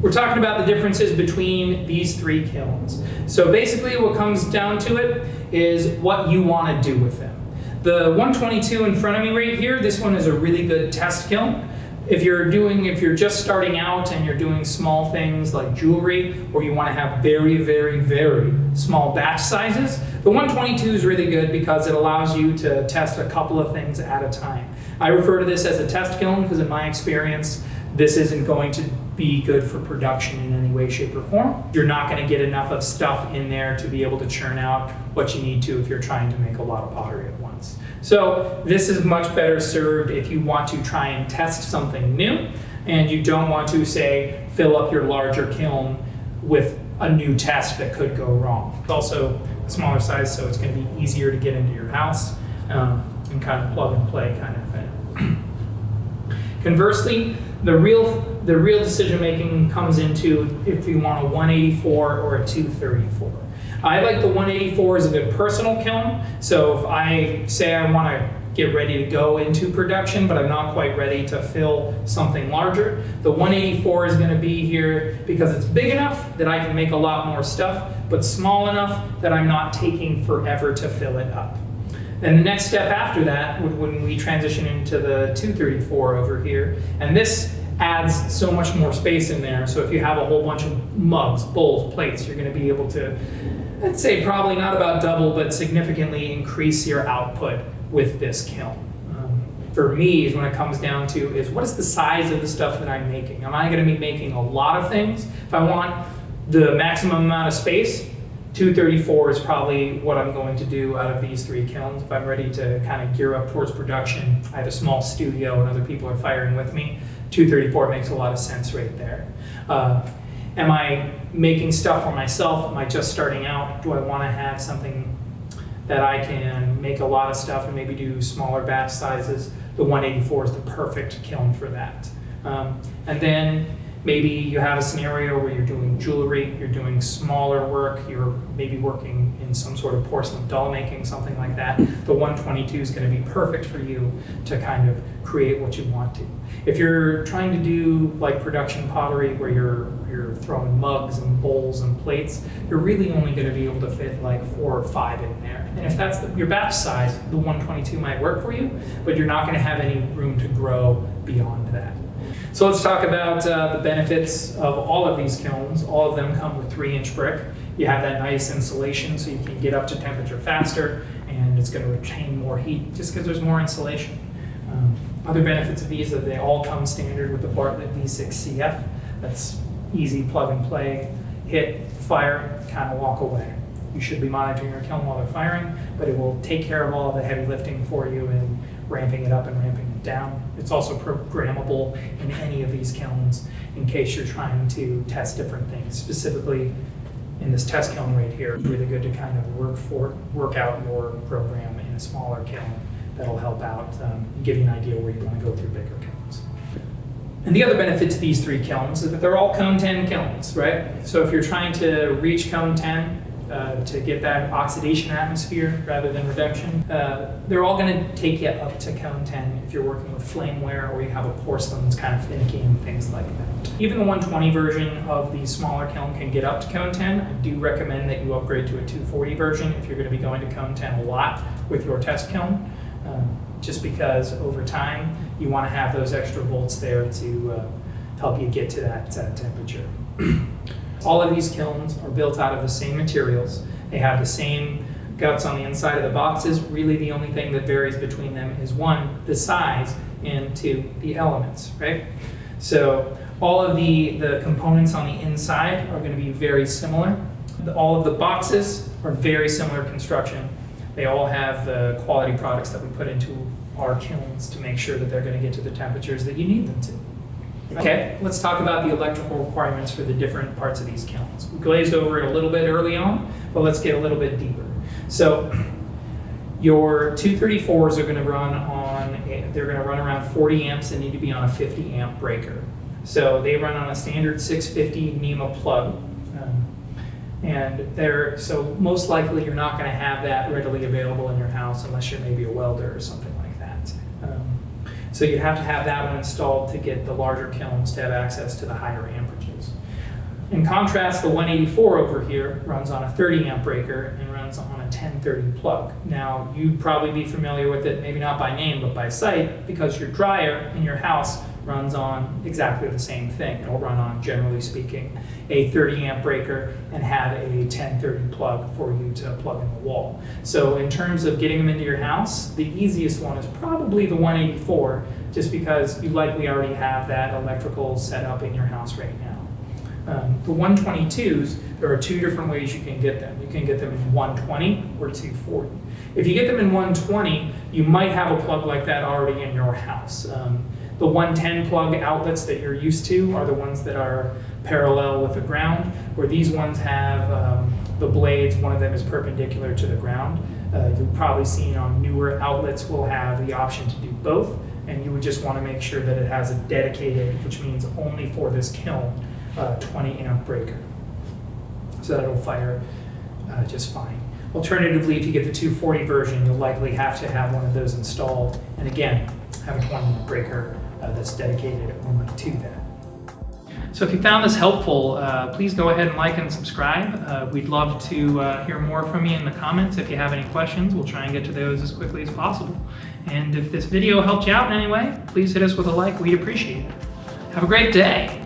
we're talking about the differences between these three kilns. So basically what comes down to it is what you want to do with them. The 122 in front of me right here, this one is a really good test kiln. If you're just starting out and you're doing small things like jewelry, or you want to have very, very, very small batch sizes, the 122 is really good because it allows you to test a couple of things at a time. I refer to this as a test kiln because in my experience, this isn't going to be good for production in any way, shape, or form. You're not going to get enough of stuff in there to be able to churn out what you need to if you're trying to make a lot of pottery at once. So this is much better served if you want to try and test something new and you don't want to, say, fill up your larger kiln with a new test that could go wrong. It's also a smaller size, so it's going to be easier to get into your house and kind of plug and play kind of thing. Conversely, the real decision making comes into if you want a 184 or a 234. I like the 184 as a good personal kiln. So if I say I want to get ready to go into production, but I'm not quite ready to fill something larger, the 184 is going to be here because it's big enough that I can make a lot more stuff, but small enough that I'm not taking forever to fill it up. Then the next step after that would when we transition into the 234 over here, and this adds so much more space in there. So if you have a whole bunch of mugs, bowls, plates, you're going to be able to, I'd say probably not about double, but significantly increase your output with this kiln. For me, is when it comes down to is what is the size of the stuff that I'm making? Am I going to be making a lot of things? If I want the maximum amount of space, 234 is probably what I'm going to do out of these three kilns. If I'm ready to kind of gear up towards production, I have a small studio and other people are firing with me, 234 makes a lot of sense right there. Am I making stuff for myself? Am I just starting out? Do I want to have something that I can make a lot of stuff and maybe do smaller batch sizes? The 184 is the perfect kiln for that. And then maybe you have a scenario where you're doing jewelry, you're doing smaller work, you're maybe working in some sort of porcelain doll making, something like that. The 122 is going to be perfect for you to kind of create what you want to. If you're trying to do like production pottery where you're throwing mugs and bowls and plates, you're really only going to be able to fit like 4 or 5 in there. And if that's your batch size, the 122 might work for you, but you're not going to have any room to grow beyond that. So let's talk about the benefits of all of these kilns. All of them come with 3-inch brick. You have that nice insulation so you can get up to temperature faster, and it's going to retain more heat just because there's more insulation. Other benefits of these are they all come standard with the Bartlett V6CF. That's easy plug and play, hit, fire, kind of walk away. You should be monitoring your kiln while they're firing, but it will take care of all of the heavy lifting for you and ramping it up and ramping it down. It's also programmable in any of these kilns in case you're trying to test different things. Specifically in this test kiln right here, it's really good to kind of work out your program in a smaller kiln. That'll help out and give you an idea where you want to go through bigger kilns. And the other benefit to these 3 kilns is that they're all cone 10 kilns, right? So if you're trying to reach cone 10, to get that oxidation atmosphere rather than reduction. They're all going to take you up to cone 10 if you're working with flameware or you have a porcelain that's kind of finicky and things like that. Even the 120 version of the smaller kiln can get up to cone 10. I do recommend that you upgrade to a 240 version if you're going to be going to cone 10 a lot with your test kiln, just because over time you want to have those extra volts there to help you get to that temperature. All of these kilns are built out of the same materials. They have the same guts on the inside of the boxes. Really the only thing that varies between them is 1, the size, and 2, the elements, right? So all of the components on the inside are going to be very similar. All of the boxes are very similar construction. They all have the quality products that we put into our kilns to make sure that they're going to get to the temperatures that you need them to. Okay, let's talk about the electrical requirements for the different parts of these kilns. We glazed over it a little bit early on, but let's get a little bit deeper. So your 234s are going to run around 40 amps and need to be on a 50 amp breaker. So they run on a standard 650 NEMA plug. So most likely you're not going to have that readily available in your house unless you're maybe a welder or something like that. So you have to have that one installed to get the larger kilns to have access to the higher amperages. In contrast, the 184 over here runs on a 30 amp breaker and runs on a 1030 plug. Now, you'd probably be familiar with it, maybe not by name, but by sight, because your dryer in your house runs on exactly the same thing. It'll run on, generally speaking, a 30 amp breaker and have a 1030 plug for you to plug in the wall. So in terms of getting them into your house, the easiest one is probably the 184, just because you likely already have that electrical set up in your house right now. The 122s, there are two different ways you can get them. You can get them in 120 or 240. If you get them in 120, you might have a plug like that already in your house. The 110 plug outlets that you're used to are the ones that are parallel with the ground, where these ones have the blades, one of them is perpendicular to the ground. You've probably seen on newer outlets will have the option to do both, and you would just want to make sure that it has a dedicated, which means only for this kiln, 20 amp breaker. So that'll fire just fine. Alternatively, if you get the 240 version, you'll likely have to have one of those installed, and again, have a 20 amp breaker that's dedicated only to that. So if you found this helpful, please go ahead and like and subscribe. We'd love to hear more from you in the comments. If you have any questions, we'll try and get to those as quickly as possible. And if this video helped you out in any way, please hit us with a like. We'd appreciate it. Have a great day.